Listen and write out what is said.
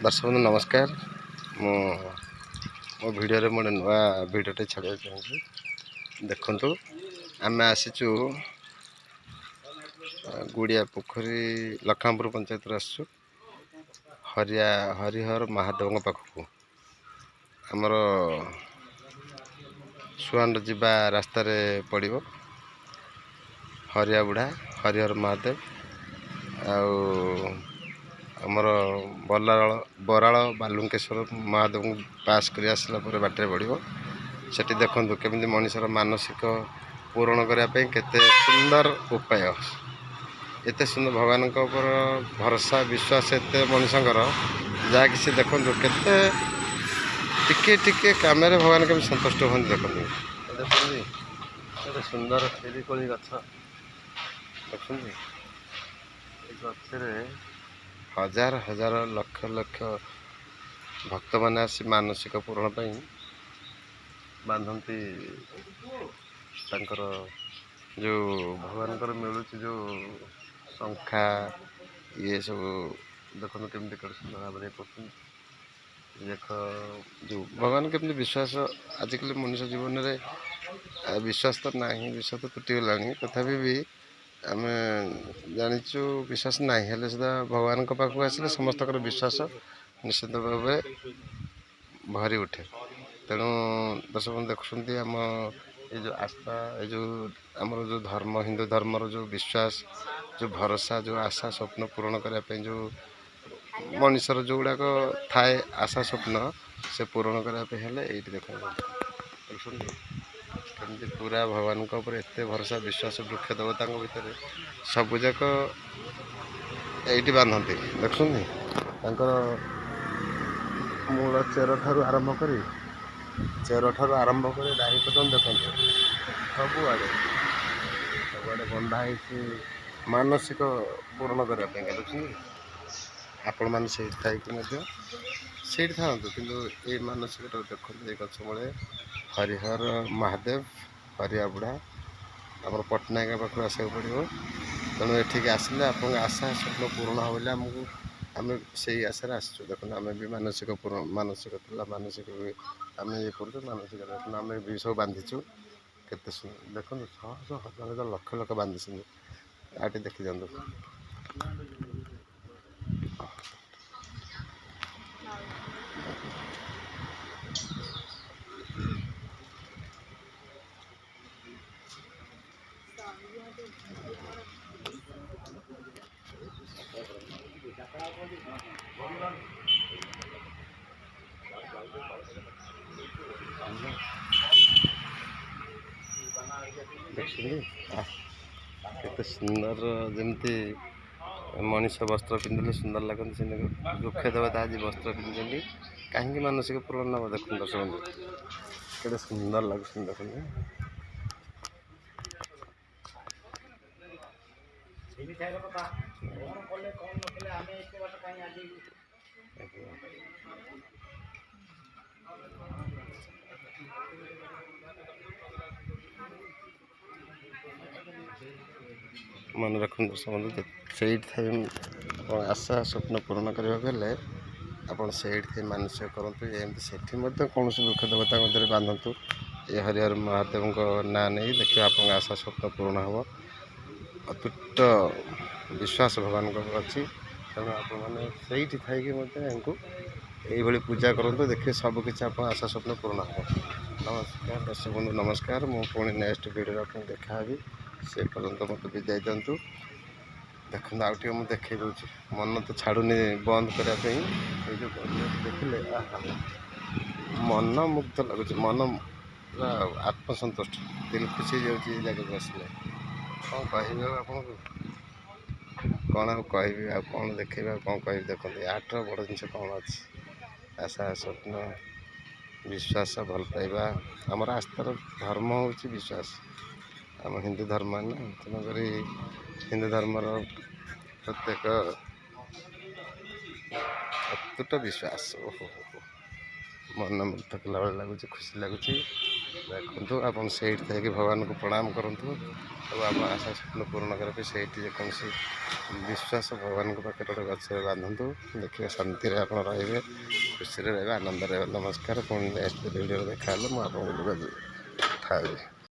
दर्शक बंधु नमस्कार। मो भिडियो मोटे नुआ भिडियोटे छाड़ा चाहिए। देखु आम आसीचु गुड़िया पोखरी लखनपुर पंचायत आसचु हरिहर महादेव पाखक आमर सुआंड जीवा रास्त पड़ो हरिया बुढ़ा हरिहर महादेव आमर बराल बालुंकेश्वर महादेव पास कर आसला बाटर पड़ो से देखु केमी मनीषर मानसिक पूरण करने केते सुंदर उपाय एत सुंदर भगवान भरोसा विश्वास एत मनीषर जहाँकि से देखो केते टिके कम भगवान केमी संतुष्ट हमें देखते देखते सुंदर सेरीकोली गछ देखते गचरे हजार हजार लक्ष लक्ष भक्त मैंने आसी मानसिक पूरण बांधती जो भगवान मिलूँ जो शंखा ये सब देखो केमती सुंदर भाव देख जो भगवान केमती विश्वास आजिकल मनुष्य जीवन में विश्वास तो ना विश्वास तो तुटीगला तथापि भी आम जाचु विश्वास ना हेल्ले सुधा भगवान पाखक आसले समस्त विश्वास निश्चित भाव भरी उठे। तेणु दर्शक देखुं आम ये जो आस्था ये जो आमर जो धर्म हिंदू धर्मर जो विश्वास जो भरोसा जो आशा स्वप्न पूरण करने जो मनीषर जो गुड़ाक थाए आशा स्वप्न से पूरण करने हेल्ले ये देख कमी पूरा भगवान एत भरोसा विश्वास वृक्ष देवता भितर सबुजाक ये बांधती देखुं मूल चेर ठार आरंभ कर डाही पर्यटन देखते सबुआड़े बंधाई मानसिक पूरण करने देखुं आपण मैंने से था कि मानसिक देखते ये गछ मूले हरिहर महादेव हरिया बुढ़ा आम पट्टनायक पाखु आसक पड़ो। तेणु ये आसले आप आशा स्वप्न पूरण हो आमको आम से आशार आसचु देखो आम भी मानसिक मानसिक मानसिक आम ये कर मानसिक आम भी सब बांधीचु केते देखो शह शह हजार हजार लक्ष लक्ष बांधी आटे देखी जातु केते सुंदर जमती मनीष वस्त्र पिंधले सुंदर लगती वृक्ष देवता आज वस्त्र पिंधि कहीं मानसिक पूर्ण नब देख दर्शक के सुंदर लगे देखते मन रखु दर्शक बंधु से आशा स्वप्न पूरण करने आप मानसिक करूँ से कौन वृक्ष देवता मध्य बांधतु ये हरिहर महादेव ना नहीं देखिए आप आशा स्वप्न पूर्ण हम अतुट विश्वास भगवान अच्छी। तेणु आपने ये पूजा करूँ देखिए सबकि आप आशा स्वप्न पूर्ण हम। नमस्कार दर्शक बंधु नमस्कार मुझे नेक्स्ट वीडियो आप देखा से पर्यंत मत विदाय दिंतु देखते आउे मुझे देखे दूसरी मन तो छाड़ूनी बंद करने जो देखिले मन मुग्ध लगुच मन पूरा आत्मसंतुष्ट दिल खुशी जाऊँगी जगह आसले कौन कह कौन कह कौन देखे कौन कह देखते आठर बड़ जिन कौन अच्छी आशा स्वप्न विश्वास भल पाइबा आमर आस्थार धर्म हूँ विश्वास आम हिंदू धर्म ना तेणुक हिंदू धर्मर प्रत्येक अतुट विश्वास ओहो मन मुग्ध कला लगुच खुशी लगुच। ଦେଖନ୍ତୁ ଆପଣ ସେଇଠି ଥାଇକି ଭଗବାନଙ୍କୁ ପ୍ରଣାମ କରନ୍ତୁ ଆଉ ଆପଣ ଆଶା ସ୍ୱପ୍ନ ପୂରଣ କରିବେ। ସେଇଠି ଯେକୌଣସି ବିଶ୍ୱାସ ଭଗବାନଙ୍କ ପାଖରେ ଗୋଟେ ଗଛରେ ବାନ୍ଧନ୍ତୁ, ଦେଖିବେ ଶାନ୍ତିରେ ଆପଣ ରହିବେ, ଖୁସିରେ ରହିବେ, ଆନନ୍ଦରେ ରହିବେ। ନମସ୍କାର, ପୁଣି ନେକ୍ସଟ ଭିଡ଼ିଓରେ ଦେଖା ହେଲେ ମୁଁ ଆପଣଙ୍କୁ ଯୋଗାଯୋଗ କଥା ହେବି।